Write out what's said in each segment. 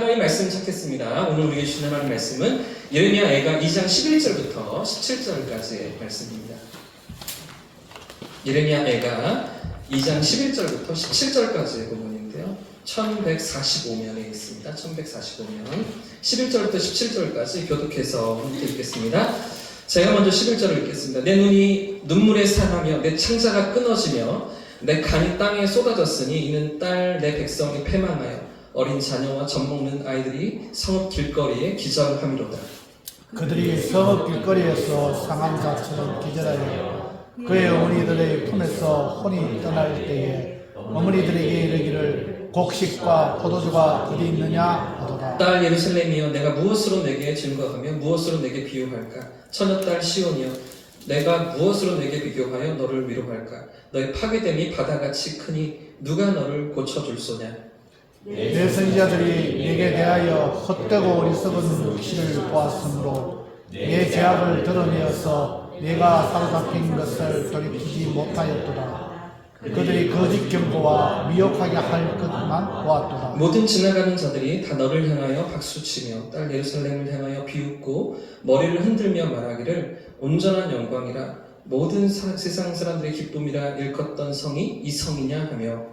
하나님 말씀 찾겠습니다. 오늘 우리에게 주신 하나님 말씀은 예레미야 애가 2장 11절부터 17절까지의 말씀입니다. 예레미야 애가 2장 11절부터 17절까지의 부분인데요. 1145면에 있습니다. 1145면 11절부터 17절까지 교독해서 함께 읽겠습니다. 제가 먼저 11절을 읽겠습니다. 내 눈이 눈물에 상하며 내 창자가 끊어지며 내 간이 땅에 쏟아졌으니 이는 딸 내 백성이 패망하여 어린 자녀와 젖먹는 아이들이 성읍 길거리에 기절함이로다. 그들이 성읍 길거리에서 상한 자처럼 기절하여 그의 어머니들의 품에서 혼이 떠날 때에 어머니들에게 이르기를 곡식과 포도주가 어디 있느냐 하도다. 딸 예루살렘이여 내가 무엇으로 내게 증거하며 무엇으로 내게 비유할까? 처녀딸 시온이여 내가 무엇으로 내게 비교하여 너를 위로할까? 너의 파괴됨이 바다같이 크니 누가 너를 고쳐줄소냐? 내 선지자들이 내게 대하여 헛되고 어리석은 시를 보았으므로 내 죄악을 드러내어서 내가 사로잡힌 것을 돌이키지 못하였도다. 그들이 거짓 경고와 미혹하게 할 것만 보았도다. 모든 지나가는 자들이 다 너를 향하여 박수치며 딸 예루살렘을 향하여 비웃고 머리를 흔들며 말하기를 온전한 영광이라 모든 세상 사람들의 기쁨이라 일컫던 성이 이 성이냐 하며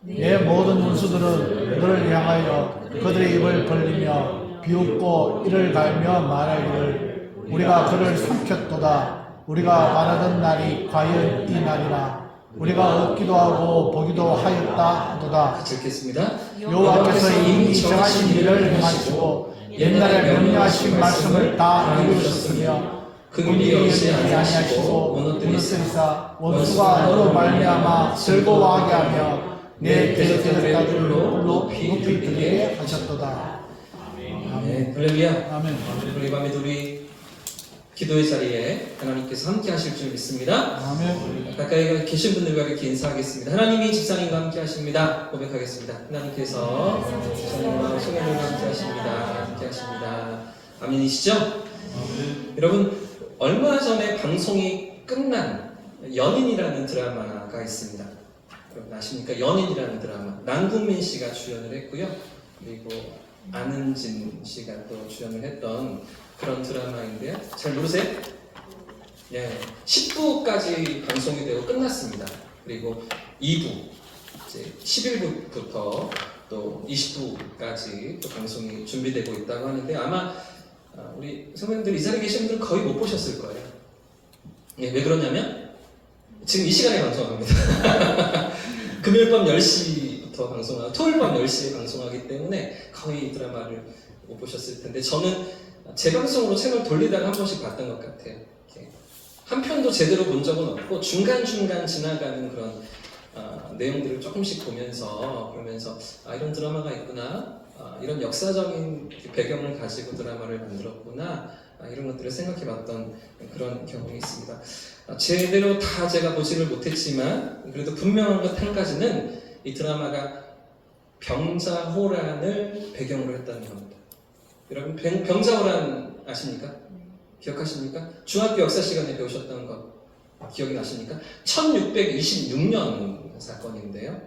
내 모든 원수들은 너를 향하여 그들의 입을 벌리며 비웃고 이를 갈며 말하기를 우리가 그를 삼켰도다. 우리가 말하던 날이 과연 이 날이라. 우리가 얻기도 하고 보기도 하였다 하도다. 같이 읽겠습니다. 여호와께서 이미 정하신 일을 행하시고 옛날에 명령하신 말씀을 다 이루셨으며 그분이 여기지 아니하시고 무너뜨리사 원수가 너로 말미암아 즐거워하게 하며 내 대적들의 불로 높이 들게 하셨도다. 아멘. 할렐루야. 아멘. 오늘 이 밤에 우리 기도의 자리에 하나님께서 함께 하실 줄 믿습니다. 아멘. 가까이 계신 분들과 이렇게 인사하겠습니다. 하나님이 집사님과 함께 하십니다. 고백하겠습니다. 하나님께서 집사님과 성령님과 함께 하십니다. 함께 하십니다. 아멘이시죠? 아멘. 여러분, 얼마 전에 방송이 끝난 연인이라는 드라마가 있습니다. 여러분 아십니까? 연인이라는 드라마. 남궁민 씨가 주연을 했고요. 그리고 안은진 씨가 또 주연을 했던 그런 드라마인데요. 잘 모르세요? 예, 10부까지 방송이 되고 끝났습니다. 그리고 2부, 이제 11부부터 또 20부까지 또 방송이 준비되고 있다고 하는데 아마 우리 성도님들 이 자리에 계신 분들은 거의 못 보셨을 거예요. 예, 왜 그러냐면 지금 이 시간에 방송합니다. 금요일 밤 10시부터 방송하고 토요일 밤 10시에 방송하기 때문에 거의 드라마를 못 보셨을 텐데 저는 재방송으로 채널 돌리다가 한 번씩 봤던 것 같아요. 이렇게. 한 편도 제대로 본 적은 없고 중간중간 지나가는 그런 내용들을 조금씩 보면서 그러면서 이런 드라마가 있구나, 이런 역사적인 배경을 가지고 드라마를 만들었구나, 이런 것들을 생각해봤던 그런 경험이 있습니다. 제대로 다 제가 보지를 못했지만 그래도 분명한 것 한 가지는 이 드라마가 병자호란을 배경으로 했다는 겁니다. 여러분 병자호란 아십니까? 기억하십니까? 중학교 역사 시간에 배우셨던 것 기억이 나십니까? 1626년 사건인데요.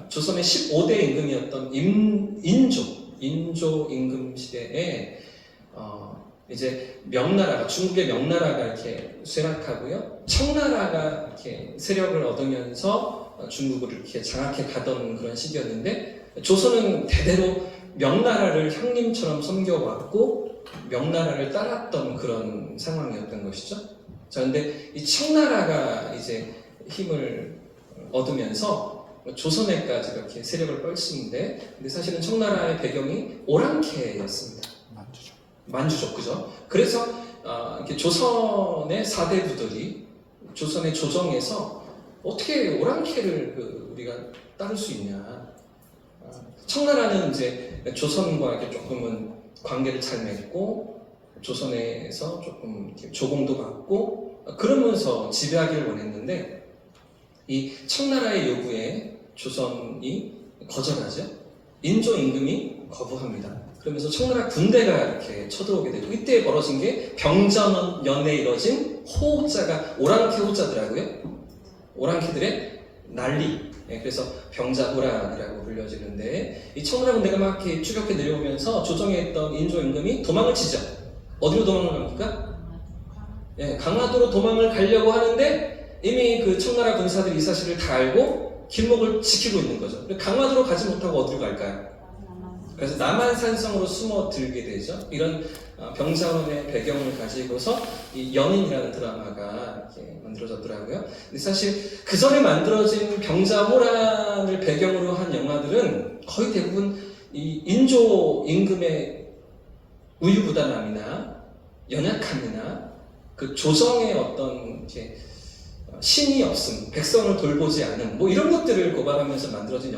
조선의 15대 임금이었던 인조 임금 시대에 이제 명나라가 중국의 명나라가 이렇게 쇠락하고요. 청나라가 이렇게 세력을 얻으면서 중국을 이렇게 장악해 가던 그런 시기였는데 조선은 대대로 명나라를 형님처럼 섬겨왔고 명나라를 따랐던 그런 상황이었던 것이죠. 자, 근데 이 청나라가 이제 힘을 얻으면서 조선에까지 이렇게 세력을 펼치는데, 근데 사실은 청나라의 배경이 오랑캐였습니다. 만주족, 그죠? 그래서 이렇게 조선의 사대부들이 조선의 조정에서 어떻게 오랑캐를 우리가 따를 수 있냐? 청나라는 이제 조선과 이렇게 조금은 관계를 잘 맺고 조선에서 조금 조공도 받고 그러면서 지배하기를 원했는데 이 청나라의 요구에 조선이 거절하죠. 인조 임금이 거부합니다. 그러면서 청나라 군대가 이렇게 쳐들어오게 되고 이때 벌어진 게 병전연에 이뤄진 호자가 오랑캐 호자더라고요. 오랑캐들의 난리, 예, 그래서 병자호란이라고 불려지는데 이 청나라 군대가 막 이렇게 추격해 내려오면서 조정에 있던 인조 임금이 도망을 치죠. 어디로 도망을 갑니까? 예, 강화도로 도망을 가려고 하는데 이미 그 청나라 군사들이 이 사실을 다 알고 길목을 지키고 있는 거죠. 강화도로 가지 못하고 어디로 갈까요? 그래서 남한산성으로 숨어들게 되죠. 이런 병자호란의 배경을 가지고서 이 연인이라는 드라마가 이렇게 만들어졌더라고요. 근데 사실 그 전에 만들어진 병자호란을 배경으로 한 영화들은 거의 대부분 이 인조 임금의 우유부단함이나 연약함이나 그 조정의 어떤 이렇게 신이 없음, 백성을 돌보지 않음, 뭐 이런 것들을 고발하면서 만들어진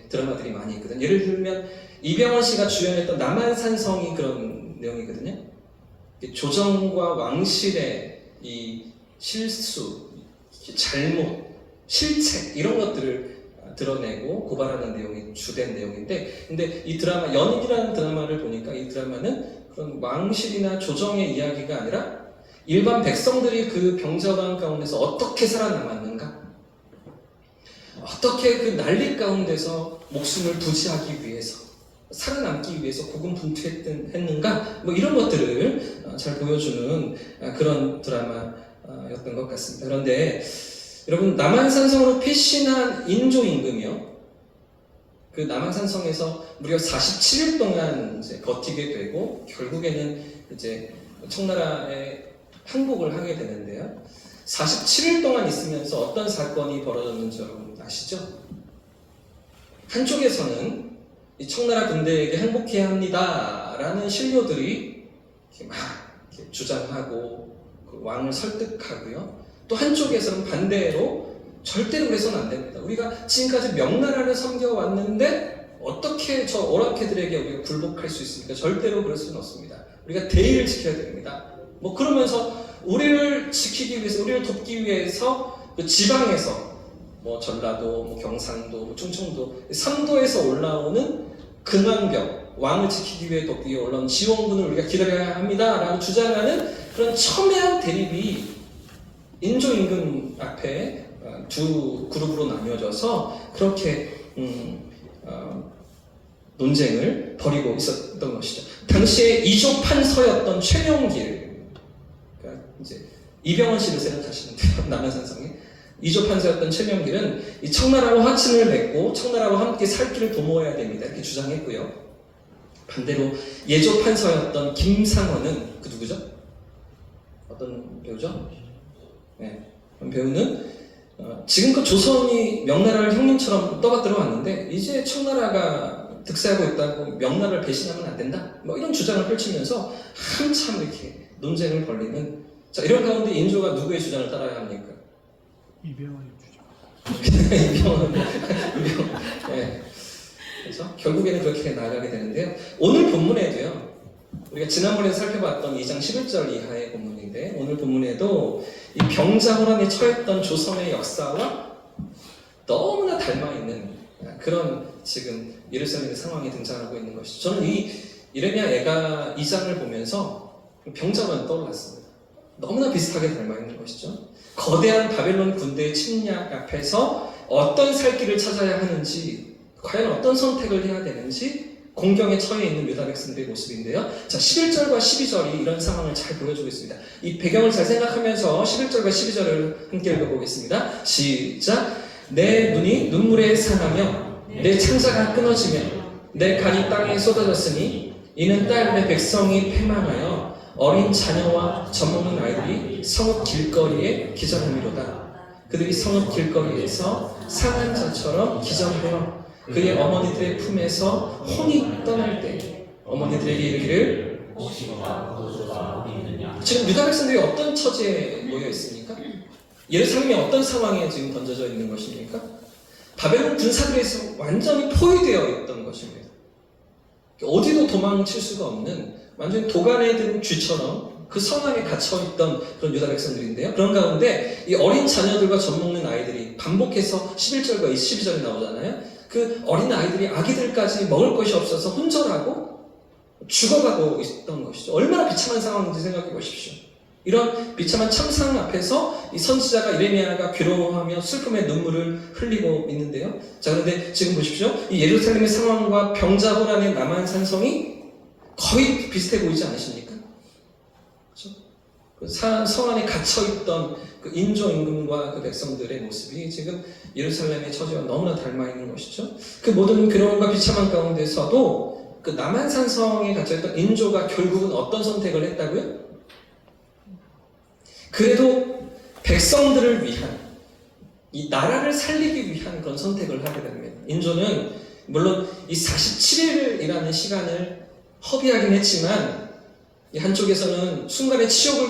드라마들이 많이 있거든요. 예를 들면 이병헌 씨가 주연했던 남한산성이 그런 내용이거든요. 조정과 왕실의 이 실수, 잘못, 실책 이런 것들을 드러내고 고발하는 내용이 주된 내용인데, 근데 이 드라마 연인이라는 드라마를 보니까 이 드라마는 그런 왕실이나 조정의 이야기가 아니라 일반 백성들이 그 병자호란 가운데서 어떻게 살아남았는가, 어떻게 그 난리 가운데서 목숨을 부지하기 위해서, 살아남기 위해서 고군분투했는가, 뭐 이런 것들을 잘 보여주는 그런 드라마였던 것 같습니다. 그런데 여러분, 남한산성으로 피신한 인조 임금이요, 그 남한산성에서 무려 47일 동안 이제 버티게 되고 결국에는 이제 청나라에 항복을 하게 되는데요. 47일 동안 있으면서 어떤 사건이 벌어졌는지 여러분 아시죠? 한쪽에서는 이 청나라 군대에게 항복해야 합니다 라는 신료들이 이렇게 막 이렇게 주장하고 그 왕을 설득하고요. 또 한쪽에서는 반대로 절대로 그래서는 안 됩니다. 우리가 지금까지 명나라를 섬겨왔는데 어떻게 저 오랑캐들에게 우리가 굴복할 수 있습니까? 절대로 그럴 수는 없습니다. 우리가 대의를 지켜야 됩니다. 뭐 그러면서 우리를 지키기 위해서, 우리를 돕기 위해서 그 지방에서 뭐 전라도, 뭐 경상도, 뭐 충청도, 삼도에서 올라오는 근왕병, 왕을 지키기 위해 돕기 위해 올라온 지원군을 우리가 기다려야 합니다 라고 주장하는 그런 첨예한 대립이 인조 임금 앞에 두 그룹으로 나뉘어져서 그렇게 논쟁을 벌이고 있었던 것이죠. 당시에 이조판서였던 최명길, 그러니까 이제 이병헌 씨를 생각하시면 돼요. 남한산성에 이조판서였던 최명길은 이 청나라와 화친을 맺고 청나라와 함께 살 길을 도모해야 됩니다 이렇게 주장했고요. 반대로 예조판서였던 김상원은 그 누구죠? 어떤 배우죠? 네, 배우는 지금껏 조선이 명나라를 형님처럼 떠받들어 왔는데 이제 청나라가 득세하고 있다고 명나라를 배신하면 안 된다, 뭐 이런 주장을 펼치면서 한참 이렇게 논쟁을 벌리는, 자 이런 가운데 인조가 누구의 주장을 따라야 합니까? 이병헌의 주장. 이병헌. 네. 그래서 결국에는 그렇게 나아가게 되는데요. 오늘 본문에도요, 우리가 지난번에 살펴봤던 2장 11절 이하의 본문인데 오늘 본문에도 이 병자호란에 처했던 조선의 역사와 너무나 닮아있는 그런 지금 예루살렘의 상황이 등장하고 있는 것이죠. 저는 이 이레미야 애가 2장을 보면서 병자호란이 떠올랐습니다. 너무나 비슷하게 닮아있는 것이죠. 거대한 바벨론 군대의 침략 앞에서 어떤 살 길을 찾아야 하는지, 과연 어떤 선택을 해야 되는지 공경에 처해 있는 유다 백성들의 모습인데요. 자, 11절과 12절이 이런 상황을 잘 보여주고 있습니다. 이 배경을 잘 생각하면서 11절과 12절을 함께 읽어보겠습니다. 시작! 내 눈이 눈물에 상하며 내 창자가 끊어지며 내 간이 땅에 쏟아졌으니 이는 딸의 백성이 패망하여 어린 자녀와 젖먹는 아이들이 성읍 길거리에 기절함이로다. 그들이 성읍 길거리에서 상한 자처럼 기절하여 그의 어머니들의 품에서 혼이 떠날 때 어머니들에게 이르기를, 지금 유다 백성들이 어떤 처지에 모여 있습니까? 예루살렘이 어떤 상황에 지금 던져져 있는 것입니까? 바벨론 군사들에서 완전히 포위되어 있던 것입니다. 어디도 도망칠 수가 없는 완전히 도간에 든 쥐처럼 그 성 안에 갇혀있던 그런 유다 백성들인데요. 그런 가운데 이 어린 자녀들과 젖먹는 아이들이 반복해서 11절과 12절에 나오잖아요. 그 어린 아이들이 아기들까지 먹을 것이 없어서 혼절하고 죽어가고 있던 것이죠. 얼마나 비참한 상황인지 생각해 보십시오. 이런 비참한 참상 앞에서 이 선지자가 이레미야가 괴로워하며 슬픔의 눈물을 흘리고 있는데요. 자, 그런데 지금 보십시오. 이 예루살렘의 상황과 병자호란의 남한 산성이 거의 비슷해 보이지 않으십니까? 그렇죠? 그 성 안에 갇혀있던 그 인조 임금과 그 백성들의 모습이 지금 예루살렘의 처지와 너무나 닮아 있는 것이죠. 그 모든 괴로움과 비참한 가운데서도 그 남한 산성에 갇혀있던 인조가 결국은 어떤 선택을 했다고요? 그래도 백성들을 위한, 이 나라를 살리기 위한 그런 선택을 하게 됩니다. 인조는 물론 이 47일이라는 시간을 허비하긴 했지만, 이 한쪽에서는 순간의 치욕을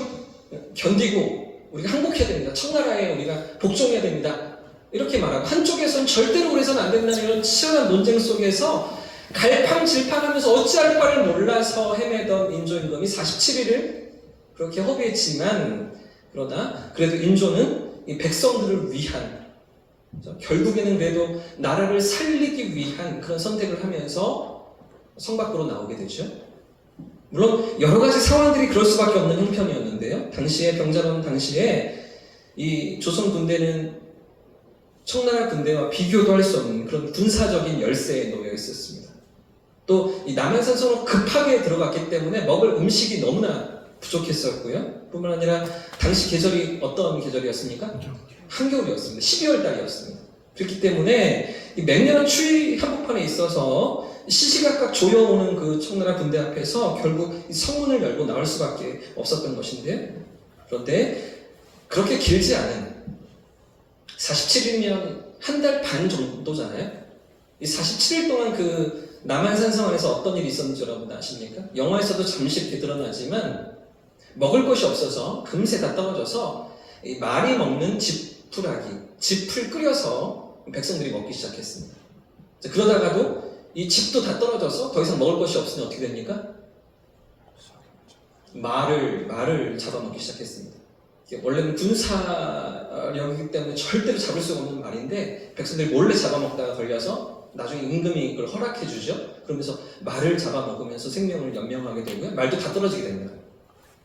견디고 우리가 항복해야 됩니다. 청나라에 우리가 복종해야 됩니다. 이렇게 말하고, 한쪽에서는 절대로 그래서는 안 된다는 이런 치열한 논쟁 속에서 갈팡질팡하면서 어찌할 바를 몰라서 헤매던 인조 임금이 47일을 그렇게 허비했지만, 그러나 그래도 인조는 이 백성들을 위한, 결국에는 그래도 나라를 살리기 위한 그런 선택을 하면서 성 밖으로 나오게 되죠. 물론 여러 가지 상황들이 그럴 수밖에 없는 형편이었는데요. 당시에 병자론 당시에 이 조선 군대는 청나라 군대와 비교도 할 수 없는 그런 군사적인 열세에 놓여 있었습니다. 또 이 남한산성으로 급하게 들어갔기 때문에 먹을 음식이 너무나 부족했었고요. 뿐만 아니라 당시 계절이 어떤 계절이었습니까? 한겨울이었습니다. 12월 달이었습니다. 그렇기 때문에 이 맹렬한 추위 한복판에 있어서 시시각각 조여오는 그 청나라 군대 앞에서 결국 이 성문을 열고 나올 수밖에 없었던 것인데, 그런데 그렇게 길지 않은 47일이면 한 달 반 정도잖아요. 이 47일 동안 그 남한산성 안에서 어떤 일이 있었는지 여러분 아십니까? 영화에서도 잠시 이렇게 드러나지만 먹을 것이 없어서 금세 다 떨어져서 이 말이 먹는 지푸라기, 짚을 끓여서 백성들이 먹기 시작했습니다. 그러다가도 이 짚도 다 떨어져서 더 이상 먹을 것이 없으니 어떻게 됩니까? 말을 잡아먹기 시작했습니다. 원래는 군사력이기 때문에 절대로 잡을 수가 없는 말인데 백성들이 몰래 잡아먹다가 걸려서 나중에 임금이 그걸 허락해 주죠. 그러면서 말을 잡아먹으면서 생명을 연명하게 되고요. 말도 다 떨어지게 됩니다.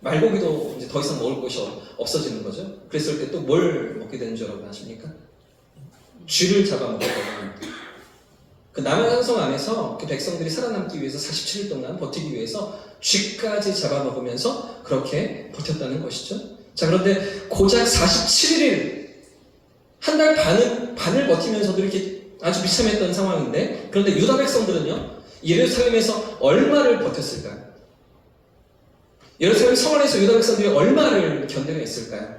말고기도 이제 더 이상 먹을 것이 없어지는 거죠. 그랬을 때 또 뭘 먹게 되는지 여러분 아십니까? 쥐를 잡아먹게 됩니다. 그 남한산성 안에서 그 백성들이 살아남기 위해서 47일 동안 버티기 위해서 쥐까지 잡아먹으면서 그렇게 버텼다는 것이죠. 자, 그런데 고작 47일, 한 달 반을 버티면서도 이렇게 아주 비참했던 상황인데, 그런데 유다 백성들은요, 예루살렘에서 얼마를 버텼을까요? 예루살렘 성 안에서 유다 백성들이 얼마를 견뎌냈을까요?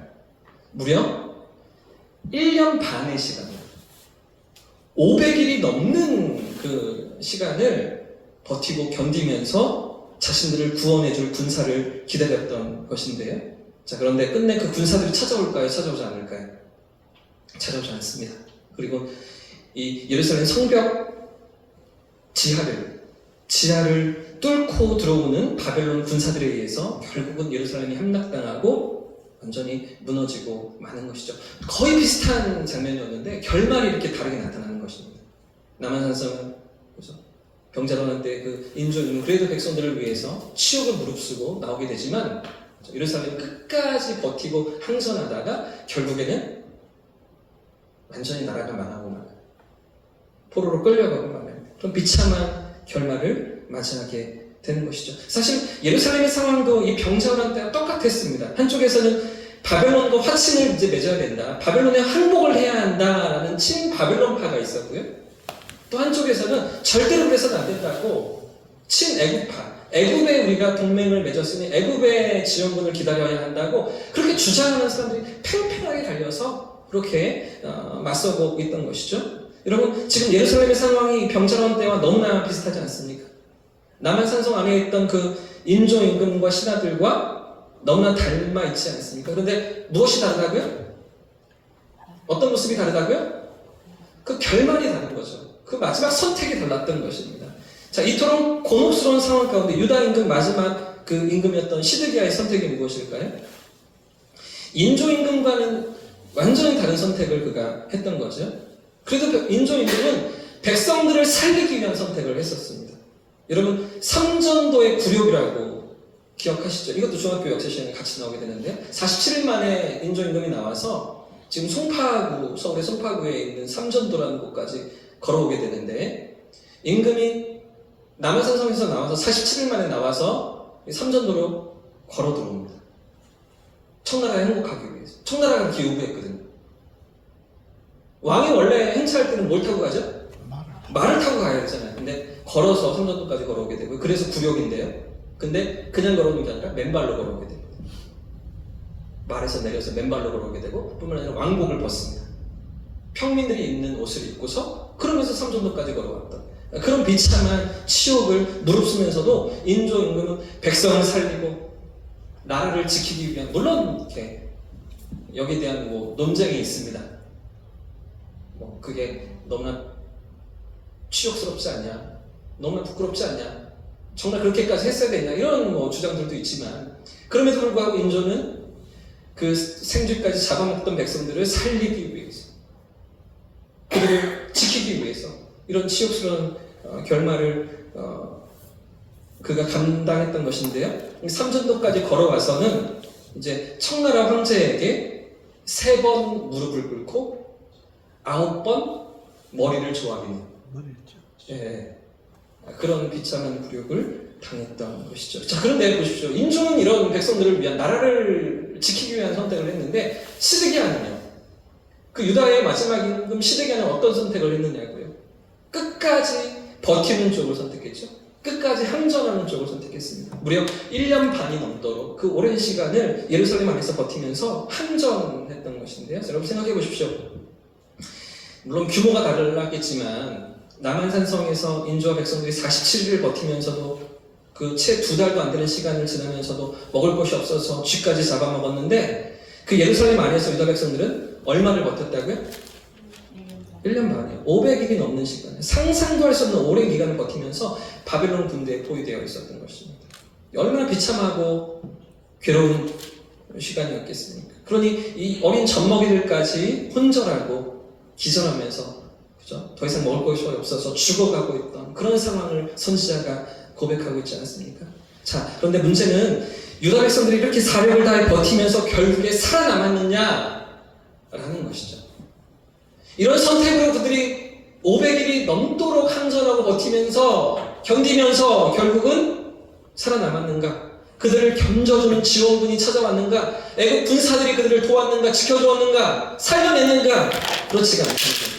무려 1년 반의 시간, 500일이 넘는 그 시간을 버티고 견디면서 자신들을 구원해줄 군사를 기다렸던 것인데요. 자, 그런데 끝내 그 군사들이 찾아올까요? 찾아오지 않을까요? 찾아오지 않습니다. 그리고 이 예루살렘 성벽 지하를 뚫고 들어오는 바벨론 군사들에 의해서 결국은 예루살렘이 함락당하고 완전히 무너지고 마는 것이죠. 거의 비슷한 장면이었는데 결말이 이렇게 다르게 나타나는 것입니다. 남한산성은 그렇죠? 병자론한 때 그 인조는 그래도 백성들을 위해서 치욕을 무릅쓰고 나오게 되지만 예루살렘 끝까지 버티고 항전하다가 결국에는 완전히 나라가 망하고 말아요. 포로로 끌려가고 말아요. 그럼 비참한 결말을 맞이하게 되는 것이죠. 사실 예루살렘의 상황도 이 병자호란 때와 똑같았습니다. 한쪽에서는 바벨론과 화친을 이제 맺어야 된다. 바벨론에 항복을 해야 한다라는 친바벨론파가 있었고요. 또 한쪽에서는 절대로 그래서는 안 된다고 친애굽파, 애굽에 우리가 동맹을 맺었으니 애굽의 지원군을 기다려야 한다고 그렇게 주장하는 사람들이 팽팽하게 달려서 그렇게 맞서고 있던 것이죠. 여러분, 지금 예루살렘의 상황이 병자호란 때와 너무나 비슷하지 않습니까? 남한산성 안에 있던 그 인조 임금과 신하들과 너무나 닮아 있지 않습니까? 그런데 무엇이 다르다고요? 어떤 모습이 다르다고요? 그 결말이 다른 거죠. 그 마지막 선택이 달랐던 것입니다. 자, 이토록 곤혹스러운 상황 가운데 유다 임금 마지막 그 임금이었던 시드기야의 선택이 무엇일까요? 인조 임금과는 완전히 다른 선택을 그가 했던 거죠. 그래도 인조 임금은 백성들을 살리기 위한 선택을 했었습니다. 여러분, 삼전도의 굴욕이라고 기억하시죠? 이것도 중학교 역사 시간에 같이 나오게 되는데 47일 만에 인조임금이 나와서 지금 송파구, 서울의 송파구에 있는 삼전도라는 곳까지 걸어오게 되는데 임금이 남해산성에서 나와서 47일 만에 나와서 삼전도로 걸어 들어옵니다. 청나라에 행복하기 위해서. 청나라가 그렇게 요구했거든요. 왕이 원래 행차할 때는 뭘 타고 가죠? 말을 타고 가야 되잖아요. 근데 걸어서 삼전도까지 걸어오게 되고 그래서 굴욕인데요. 근데 그냥 걸어오는 게 아니라 맨발로 걸어오게 됩니다. 말에서 내려서 맨발로 걸어오게 되고 뿐만 아니라 왕복을 벗습니다. 평민들이 입는 옷을 입고서 그러면서 삼전도까지 걸어왔던 그런 비참한 치욕을 무릅쓰면서도 인조임금은 백성을 살리고 나라를 지키기 위한 물론 이렇게 여기에 대한 논쟁이 있습니다. 그게 너무나 치욕스럽지 않냐, 너무나 부끄럽지 않냐, 정말 그렇게까지 했어야 되냐 이런 주장들도 있지만 그럼에도 불구하고 인조는 그 생쥐까지 잡아먹던 백성들을 살리기 위해서 그들을 지키기 위해서 이런 치욕스러운 결말을 그가 감당했던 것인데요. 삼전도까지 걸어와서는 이제 청나라 황제에게 3번 무릎을 꿇고 9번 머리를 조아리는 예, 그런 비참한 굴욕을 당했던 것이죠. 자, 그런데 보십시오. 인조는 이런 백성들을 위한 나라를 지키기 위한 선택을 했는데 시드기야는요. 그 유다의 마지막 임금 시드기야는 어떤 선택을 했느냐고요. 끝까지 버티는 쪽을 선택했죠. 끝까지 항전하는 쪽을 선택했습니다. 무려 1년 반이 넘도록 그 오랜 시간을 예루살렘 안에서 버티면서 항전했던 것인데요. 자, 여러분 생각해 보십시오. 물론 규모가 다르겠지만 남한산성에서 인조와 백성들이 47일을 버티면서도 그 채 2달도 안 되는 시간을 지나면서도 먹을 것이 없어서 쥐까지 잡아먹었는데 그 예루살렘 안에서 유다 백성들은 얼마를 버텼다고요? 1년 반이요. 500일이 넘는 시간. 상상도 할 수 없는 오랜 기간을 버티면서 바벨론 군대에 포위되어 있었던 것입니다. 얼마나 비참하고 괴로운 시간이었겠습니까? 그러니 이 어린 젖먹이들까지 혼절하고 기절하면서 그죠? 더 이상 먹을 것이 없어서 죽어가고 있던 그런 상황을 선지자가 고백하고 있지 않습니까? 자, 그런데 문제는 유다 백성들이 이렇게 사력을 다해 버티면서 결국에 살아남았느냐라는 것이죠. 이런 선택으로 그들이 500일이 넘도록 항전하고 버티면서 견디면서 결국은 살아남았는가? 그들을 견져주는 지원군이 찾아왔는가? 애국 군사들이 그들을 도왔는가? 지켜주었는가? 살려냈는가? 그렇지가 않다는 겁니다.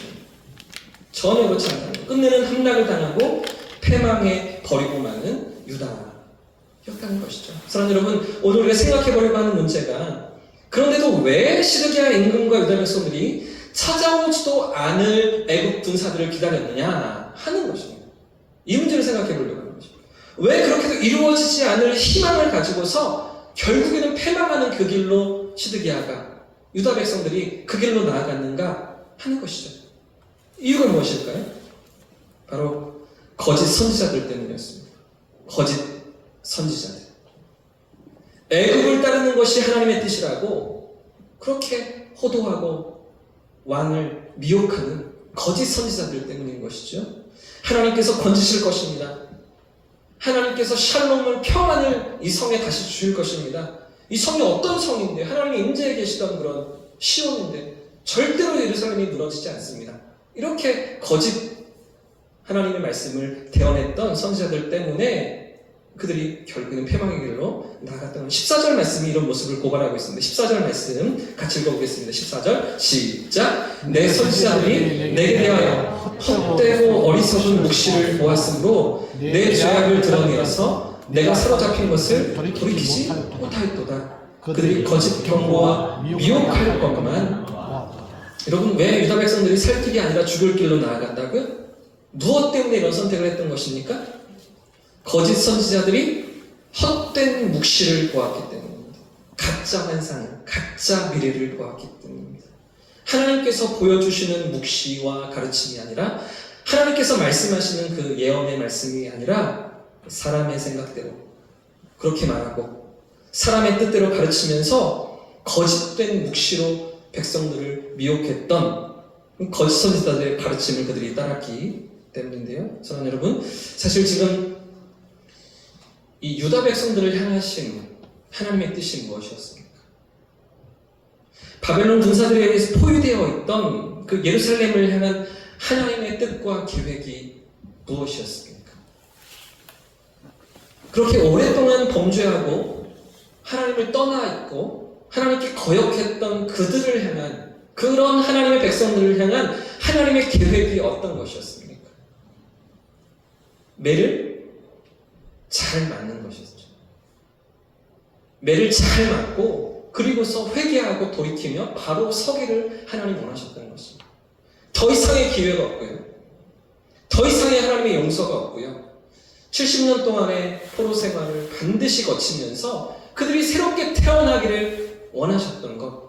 전혀 그렇지 않다는 겁니다. 끝내는 함락을 당하고 패망해 버리고 마는 유다였다는 것이죠. 사랑하는 여러분, 오늘 우리가 생각해보려고 하는 문제가 그런데도 왜 시드기야 임금과 유다 백성들이 찾아오지도 않을 애국 군사들을 기다렸느냐 하는 것입니다. 이 문제를 생각해 보려고 하는 것입니다. 왜 그렇게도 이루어지지 않을 희망을 가지고서 결국에는 패망하는 그 길로 시드기야가 유다 백성들이 그 길로 나아갔는가 하는 것이죠. 이유가 무엇일까요? 바로 거짓 선지자들 때문이었습니다. 거짓 선지자들. 애국을 따르는 것이 하나님의 뜻이라고 그렇게 호도하고 왕을 미혹하는 거짓 선지자들 때문인 것이죠. 하나님께서 건지실 것입니다. 하나님께서 샬롬을 평안을 이 성에 다시 주실 것입니다. 이 성이 어떤 성인데 하나님의 임재에 계시던 그런 시온인데 절대로 예루살렘이 무너지지 않습니다. 이렇게 거짓 하나님의 말씀을 대언했던 선지자들 때문에 그들이 결국에는 패망의 길로 나아갔던 14절 말씀이 이런 모습을 고발하고 있습니다. 14절 말씀 같이 읽어보겠습니다. 14절 시작. 내 선지자들이 내게 대하여 헛되고 어리석은 묵시를 보았으므로 내 죄악을 드러내어서 내가 사로잡힌 것을 돌이키지 못하였도다. 그들이 거짓 경고와 미혹할 것만. 여러분, 왜 유다 백성들이 살 길이 아니라 죽을 길로 나아간다고요? 무엇 때문에 이런 선택을 했던 것입니까? 거짓 선지자들이 헛된 묵시를 보았기 때문입니다. 가짜 환상, 가짜 미래를 보았기 때문입니다. 하나님께서 보여주시는 묵시와 가르침이 아니라 하나님께서 말씀하시는 그 예언의 말씀이 아니라 사람의 생각대로 그렇게 말하고 사람의 뜻대로 가르치면서 거짓된 묵시로 백성들을 미혹했던 거짓 선지자들의 가르침을 그들이 따랐기 때문인데요. 사랑하는 여러분, 사실 지금 이 유다 백성들을 향하신 하나님의 뜻이 무엇이었습니까? 바벨론 군사들에 의해서 포위되어 있던 그 예루살렘을 향한 하나님의 뜻과 계획이 무엇이었습니까? 그렇게 오랫동안 범죄하고 하나님을 떠나 있고 하나님께 거역했던 그들을 향한, 그런 하나님의 백성들을 향한 하나님의 계획이 어떤 것이었습니까? 매를 잘 맞는 것이었죠. 매를 잘 맞고 그리고서 회개하고 돌이키며 바로 서기를 하나님 원하셨던 것입니다. 더 이상의 기회가 없고요. 더 이상의 하나님의 용서가 없고요. 70년 동안의 포로 생활을 반드시 거치면서 그들이 새롭게 태어나기를 원하셨던 것.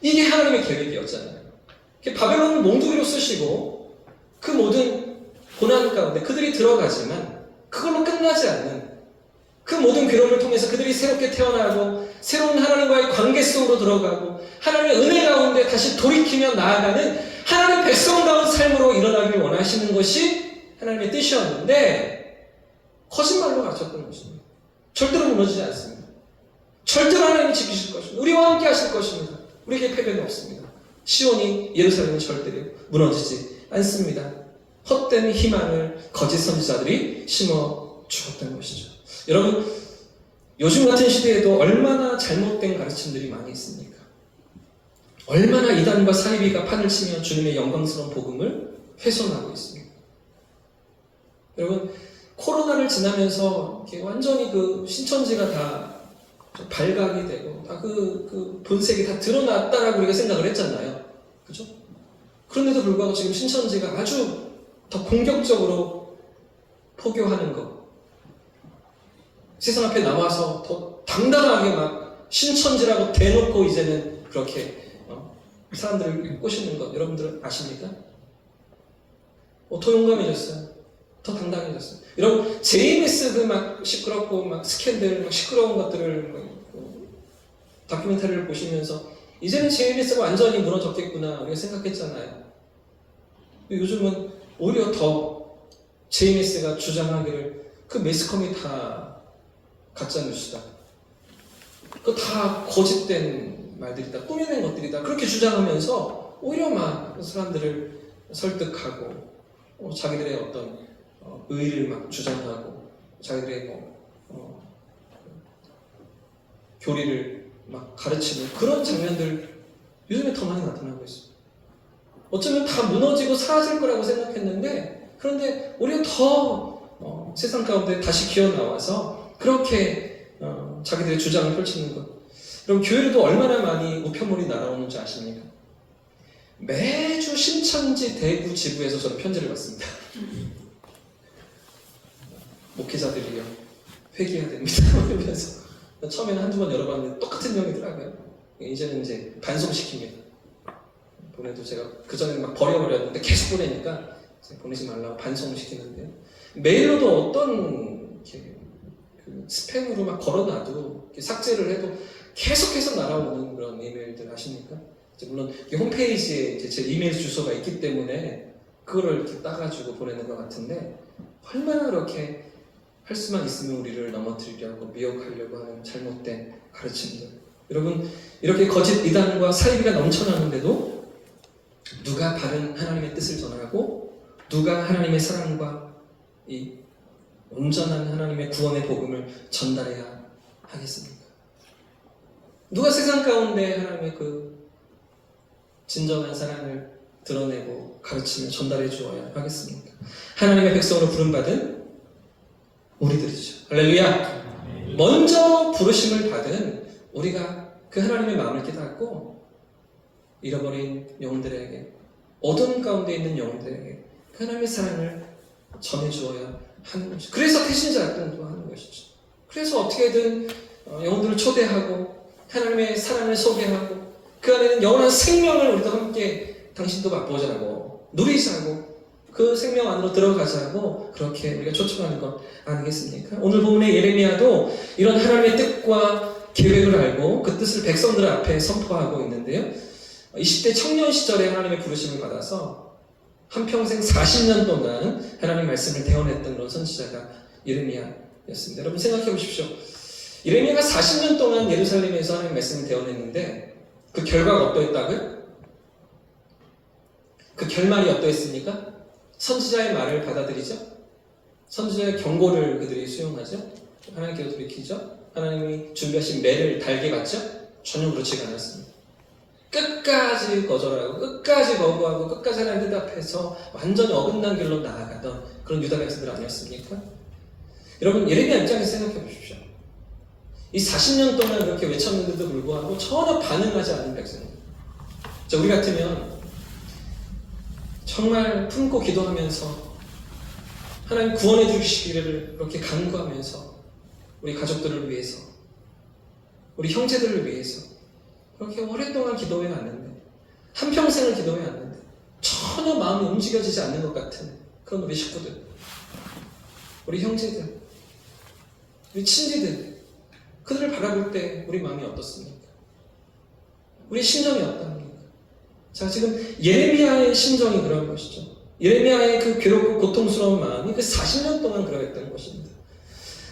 이게 하나님의 계획이었잖아요. 바벨론을 몽둥이로 쓰시고 그 모든 고난 가운데 그들이 들어가지만 그걸로 끝나지 않는, 그 모든 괴로움을 통해서 그들이 새롭게 태어나고 새로운 하나님과의 관계 속으로 들어가고 하나님의 은혜 가운데 다시 돌이키며 나아가는 하나님의 백성다운 삶으로 일어나길 원하시는 것이 하나님의 뜻이었는데 거짓말로 가르쳤던 것입니다. 절대로 무너지지 않습니다. 절대로 하나님이 지키실 것입니다. 우리와 함께 하실 것입니다. 우리에게 패배는 없습니다. 시온이, 예루살렘은 절대로 무너지지 않습니다. 헛된 희망을 거짓 선지자들이 심어 주었던 것이죠. 여러분, 요즘 같은 시대에도 얼마나 잘못된 가르침들이 많이 있습니까? 얼마나 이단과 사이비가 판을 치며 주님의 영광스러운 복음을 훼손하고 있습니다. 여러분, 코로나를 지나면서 이렇게 완전히 그 신천지가 다 발각이 되고 다 그 본색이 다 드러났다라고 우리가 생각을 했잖아요. 그죠? 그런데도 불구하고 지금 신천지가 아주 더 공격적으로 포교하는 것, 세상 앞에 나와서 더 당당하게 막 신천지라고 대놓고 이제는 그렇게 사람들을 꼬시는 것, 여러분들 아십니까? 더 용감해졌어요. 더 당당해졌어요. 여러분, JMS 그 막 시끄럽고 막 스캔들, 막 시끄러운 것들을 다큐멘터리를 보시면서 이제는 JMS가 완전히 무너졌겠구나 우리가 생각했잖아요. 요즘은 오히려 더 JMS가 주장하기를 그 매스컴이 다 가짜 뉴스다. 그 다 거짓된 말들이다. 꾸며낸 것들이다. 그렇게 주장하면서 오히려 막 사람들을 설득하고 자기들의 어떤 의의를 막 주장하고 자기들의 교리를 막 가르치는 그런 장면들 요즘에 더 많이 나타나고 있습니다. 어쩌면 다 무너지고 사라질 거라고 생각했는데 그런데 오히려 더 세상 가운데 다시 기어나와서 그렇게 자기들의 주장을 펼치는 것. 그럼 교회로도 얼마나 많이 우편물이 날아오는지 아십니까? 매주 신천지 대구 지부에서 저는 편지를 받습니다. 목회자들이요, 회개해야 됩니다. 이러면서 처음에는 한두 번 열어봤는데 똑같은 내용이더라고요. 이제는 이제 반송시킵니다. 보내도 제가 그전에는 막 버려버렸는데 계속 보내니까 보내지 말라고 반송시키는데요. 메일로도 어떤 그 스팸으로 막 걸어놔도 삭제를 해도 계속해서 날아오는 그런 이메일들 아십니까? 물론 홈페이지에 제 이메일 주소가 있기 때문에 그거를 이렇게 따가지고 보내는 것 같은데 얼마나 그렇게 할 수만 있으면 우리를 넘어뜨리려고 미혹하려고 하는 잘못된 가르침들. 여러분, 이렇게 거짓 이단과 사이비가 넘쳐나는데도 누가 바른 하나님의 뜻을 전하고 누가 하나님의 사랑과 이 온전한 하나님의 구원의 복음을 전달해야 하겠습니까? 누가 세상 가운데 하나님의 그 진정한 사랑을 드러내고 가르치며 전달해 주어야 하겠습니까? 하나님의 백성으로 부름받은 우리들이죠. 할렐루야! 먼저 부르심을 받은 우리가 그 하나님의 마음을 깨닫고 잃어버린 영혼들에게, 어둠 가운데 있는 영혼들에게 그 하나님의 사랑을 전해 주어야 하는 것이죠. 그래서 태신자 활동도 하는 것이죠. 그래서 어떻게든 영혼들을 초대하고 하나님의 사랑을 소개하고 그 안에는 영원한 생명을 우리도 함께 당신도 맛보자고 누리자고 그 생명 안으로 들어가자고 그렇게 우리가 초청하는 것 아니겠습니까? 오늘 본문의 예레미야도 이런 하나님의 뜻과 계획을 알고 그 뜻을 백성들 앞에 선포하고 있는데요. 20대 청년 시절에 하나님의 부르심을 받아서 한평생 40년 동안 하나님의 말씀을 대언했던 그런 선지자가 예레미야 였습니다. 여러분 생각해 보십시오. 예레미야가 40년 동안 예루살렘에서 하나님의 말씀을 대언했는데 그 결과가 어떠했다고요? 그 결말이 어떠했습니까? 선지자의 말을 받아들이죠? 선지자의 경고를 그들이 수용하죠? 하나님께로 돌이키죠? 하나님이 준비하신 매를 달게 받죠? 전혀 그렇지가 않았습니다. 끝까지 거절하고 끝까지 거부하고 끝까지 하나님 뜻 앞에서 완전히 어긋난 길로 나아가던 그런 유다 백성들 아니었습니까? 여러분 예레미야 입장에서 생각해 보십시오. 이 40년 동안 그렇게 외쳤는데도 불구하고 전혀 반응하지 않는 백성들. 자, 우리 같으면 정말 품고 기도하면서 하나님 구원해 주시기를 그렇게 간구하면서 우리 가족들을 위해서 우리 형제들을 위해서 그렇게 오랫동안 기도해 왔는데 한평생을 기도해 왔는데 전혀 마음이 움직여지지 않는 것 같은 그런 우리 식구들, 우리 형제들, 우리 친지들, 그들을 바라볼 때 우리 마음이 어떻습니까? 우리 심정이 어떻습니까? 자, 지금 예레미야의 심정이 그런 것이죠. 예레미야의 그 괴롭고 고통스러운 마음이 그 40년 동안 그러했던 것입니다.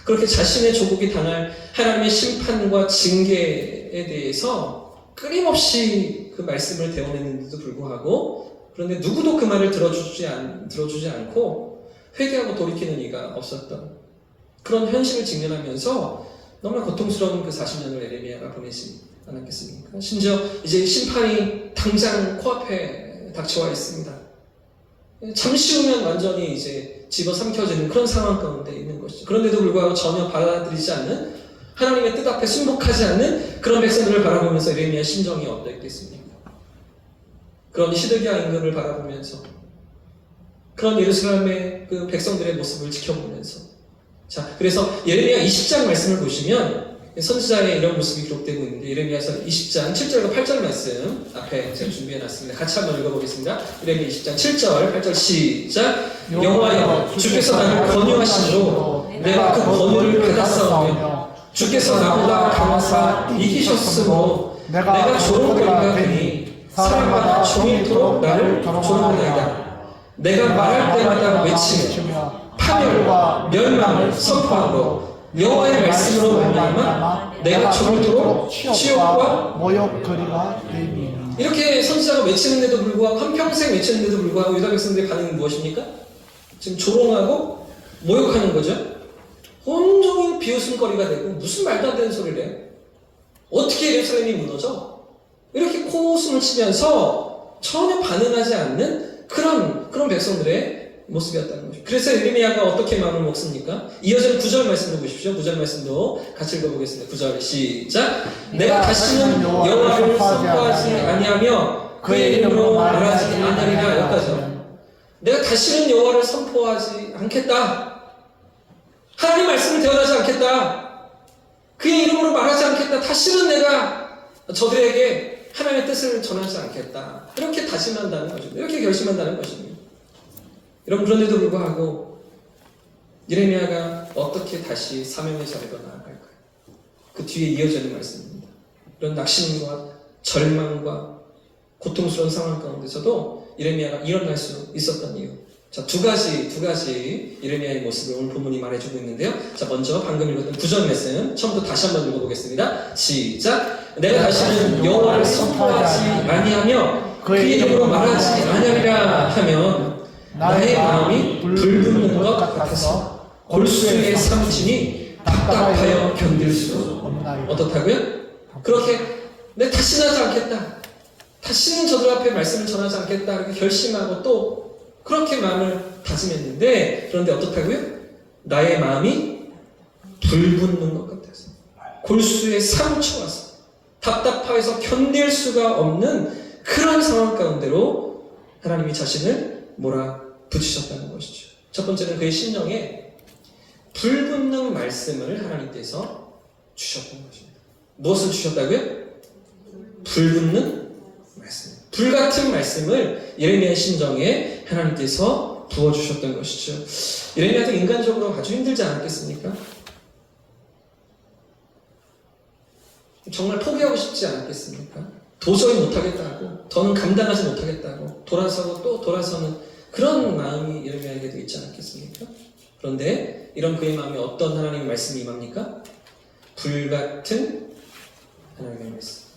그렇게 자신의 조국이 당할 하나님의 심판과 징계에 대해서 끊임없이 그 말씀을 대언했는데도 불구하고 그런데 누구도 그 말을 들어주지 않고 회개하고 돌이키는 이가 없었던 그런 현실을 직면하면서 너무나 고통스러운 그 40년을 예레미야가 보내지 않았겠습니까? 심지어 이제 심판이 당장 코앞에 닥쳐와 있습니다. 잠시 후면 완전히 이제 집어삼켜지는 그런 상황 가운데 있는 것이죠. 그런데도 불구하고 전혀 받아들이지 않는 하나님의 뜻 앞에 순복하지 않는 그런 백성들을 바라보면서 예레미야 심정이 어떠했겠습니까? 그런 시드기야 임금을 바라보면서 그런 예루살렘의 그 백성들의 모습을 지켜보면서 자, 그래서 예레미야 20장 말씀을 보시면 선지자의 이런 모습이 기록되고 있는데 예레미야서 20장 7절과 8절 말씀 앞에 제가 준비해놨습니다. 같이 한번 읽어보겠습니다. 예레미야 20장 7절 8절 시작. 여호와여 주께서 나를 권유하시므로 내가 그 권유를 받았사오며 주께서 나보다 강하사 이기셨으므로 내가 조롱거리가 되니 사람마다 종일토록 나를 조롱하나이다. 내가 말할 때마다 외치며 파멸과 멸망을 선포하므로 여호와의 말씀으로 말미암아 내가 종일토록 치욕과 모욕거리가 되니. 이렇게 선지자가 외치는데도 불구하고 한평생 외치는데도 불구하고 유다 백성들의 반응은 무엇입니까? 지금 조롱하고 모욕하는 거죠. 온종일 비웃음거리가 되고 무슨 말도 안 되는 소리를 해. 어떻게 예루살렘이 무너져? 이렇게 코웃음을 치면서 전혀 반응하지 않는 그런 백성들의 모습이었다는 거죠. 그래서 예레미야가 어떻게 마음을 먹습니까? 이어지는 9절 말씀도 보십시오. 9절 말씀도 같이 읽어보겠습니다. 9절 시작. 내가 다시는 여호와를 선포하지 아니하며 그의 이름으로 말하지 아니하리라. 여기까지요. 내가 다시는 여호와를 선포하지 않겠다. 하나님 말씀을 대언하지 않겠다. 그의 이름으로 말하지 않겠다. 다시는 내가 저들에게 하나님의 뜻을 전하지 않겠다. 이렇게 다짐한다는 거죠. 이렇게 결심한다는 것입니다. 여러분 그런데도 불구하고 예레미야가 어떻게 다시 사명의 자리로 나아갈까요? 그 뒤에 이어지는 말씀입니다. 이런 낙심과 절망과 고통스러운 상황 가운데서도 예레미야가 일어날 수 있었던 이유. 자, 두 가지 예레미야의 모습을 오늘 본문이 말해주고 있는데요. 자, 먼저 방금 읽었던 9절 말씀 처음부터 다시 한번 읽어보겠습니다. 시작. 내가 다시는 여호와를 선포하지 아니하며 그의 이름으로 말하지 아니하리라 하면 나의 마음이 불붙는 것 같아서 골수의 상심이 답답하여 견딜 수 없나이다. 어떻다고요? 그렇게 내 다시는 하지 않겠다. 다시는 저들 앞에 말씀을 전하지 않겠다. 이렇게 결심하고 또 그렇게 마음을 다짐했는데 그런데 어떻다고요? 나의 마음이 불붙는 것 같아서 골수에 상처와서 답답해서 견딜 수가 없는 그런 상황 가운데로 하나님이 자신을 몰아붙이셨다는 것이죠. 첫 번째는 그의 심령에 불붙는 말씀을 하나님께서 주셨던 것입니다. 무엇을 주셨다고요? 불붙는 말씀. 불같은 말씀을 예레미야의 심정에 하나님께서 부어주셨던 것이죠. 예레미야도 인간적으로 아주 힘들지 않았겠습니까? 정말 포기하고 싶지 않았겠습니까? 도저히 못하겠다고, 더는 감당하지 못하겠다고 돌아서고 또 돌아서는 그런 마음이 예레미야에게도 있지 않았겠습니까? 그런데 이런 그의 마음에 어떤 하나님의 말씀이 임합니까? 불같은 하나님의 말씀.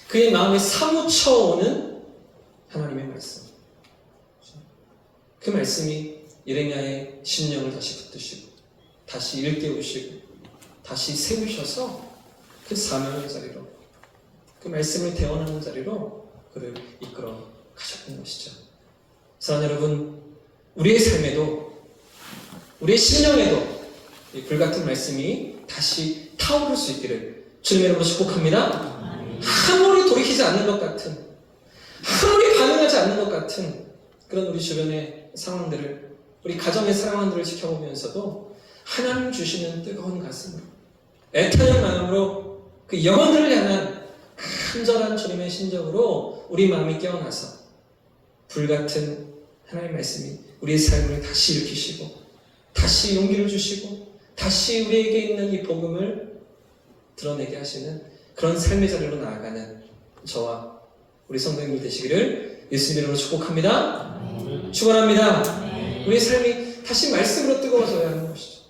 그의 마음에 사무쳐오는 하나님의 말씀. 그 말씀이 예레미야의 심령을 다시 붙드시고 다시 일깨우시고 다시 세우셔서 그 사명의 자리로, 그 말씀을 대언하는 자리로 그를 이끌어 가셨던 것이죠. 사랑하는 여러분, 우리의 삶에도, 우리의 심령에도 이 불같은 말씀이 다시 타오를 수 있기를 주님의 이름으로 축복합니다. 아무리 돌이키지 않는 것 같은, 아무리 반응하지 않는 것 같은 그런 우리 주변의 상황들을, 우리 가정의 상황들을 지켜보면서도 하나님 주시는 뜨거운 가슴으로, 애타는 마음으로 그 영혼들을 향한 간절한 주님의 심정으로 우리 마음이 깨어나서 불같은 하나님의 말씀이 우리의 삶을 다시 일으키시고 다시 용기를 주시고 다시 우리에게 있는 이 복음을 드러내게 하시는 그런 삶의 자리로 나아가는 저와 우리 성도님들 되시기를 예수님 이름으로 축복합니다. 축원합니다. 우리의 삶이 다시 말씀으로 뜨거워져야 하는 것이죠.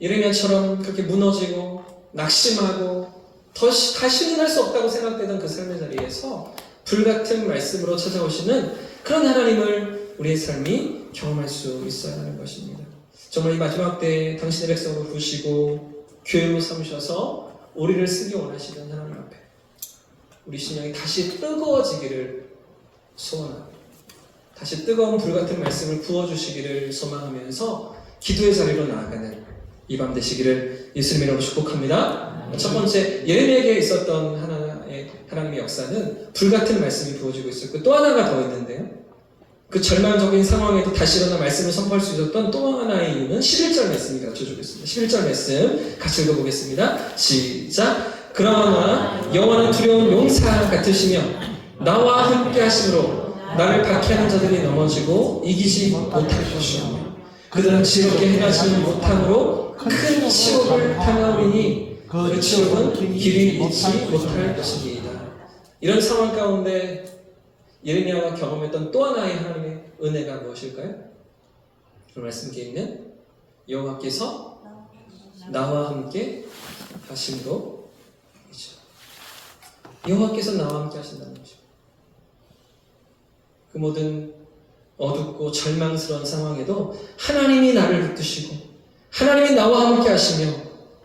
예레미야처럼 그렇게 무너지고 낙심하고 다시는 할 수 없다고 생각되던 그 삶의 자리에서 불같은 말씀으로 찾아오시는 그런 하나님을 우리의 삶이 경험할 수 있어야 하는 것입니다. 정말 이 마지막 때에 당신의 백성으로 부르시고 교회로 삼으셔서 우리를 쓰기 원하시는 하나님 앞에 우리 심령이 다시 뜨거워지기를 소원합니다. 다시 뜨거운 불같은 말씀을 부어주시기를 소망하면서 기도의 자리로 나아가는 이 밤 되시기를 예수님 이름으로 축복합니다. 첫 번째, 예레미야에게 있었던 하나님의 역사는 불같은 말씀이 부어지고 있었고, 또 하나가 더 있는데요. 그 절망적인 상황에도 다시 일어나 말씀을 선포할 수 있었던 또 하나의 이유는 11절 말씀이 가르쳐주고 있습니다. 11절 말씀 같이 읽어보겠습니다. 시작. 그러나 여호와는 두려운 용사 같으시며 나와 함께 하심으로 나를 박해하는 자들이 넘어지고 이기지 못할 것이며 그들은 지옥에 행하지 못함으로 큰 치욕을 당하오리니 그 치욕은 길이 잃지 못할 것이니이다. 이런 상황 가운데 예레미야가 경험했던 또 하나의 하나님의 은혜가 무엇일까요? 그 말씀에 있는 여호와께서 나와 함께 하심으로 이죠. 여호와께서 나와 함께 하신다는 거죠. 그 모든 어둡고 절망스러운 상황에도 하나님이 나를 붙드시고 하나님이 나와 함께 하시며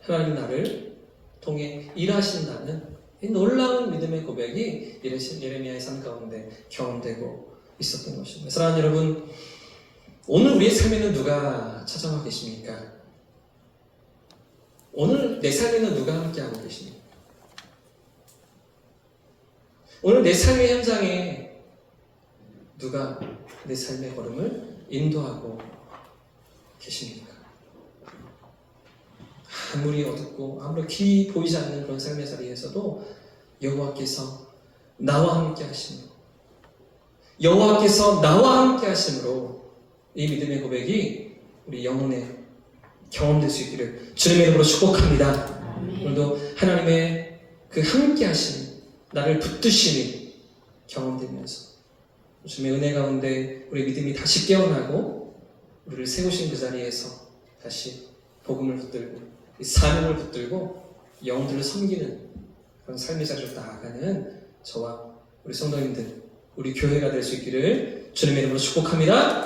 하나님이 나를 통해 일하신다는 이 놀라운 믿음의 고백이 예레미야의 삶 가운데 경험되고 있었던 것입니다. 사랑하는 여러분, 오늘 우리의 삶에는 누가 찾아와 계십니까? 오늘 내 삶에는 누가 함께하고 계십니까? 오늘 내 삶의 현장에 누가 내 삶의 걸음을 인도하고 계십니까? 아무리 어둡고 아무리 길이 보이지 않는 그런 삶의 자리에서도 여호와께서 나와 함께 하시며 여호와께서 나와 함께 하심으로 이 믿음의 고백이 우리 영혼에 경험될 수 있기를 주님의 이름으로 축복합니다. 오늘도 하나님의 그 함께 하심, 나를 붙드심이 경험되면서 주님의 은혜 가운데 우리 믿음이 다시 깨어나고 우리를 세우신 그 자리에서 다시 복음을 붙들고 사명을 붙들고 영혼들을 섬기는 그런 삶의 자리로 나아가는 저와 우리 성도님들, 우리 교회가 될 수 있기를 주님의 이름으로 축복합니다.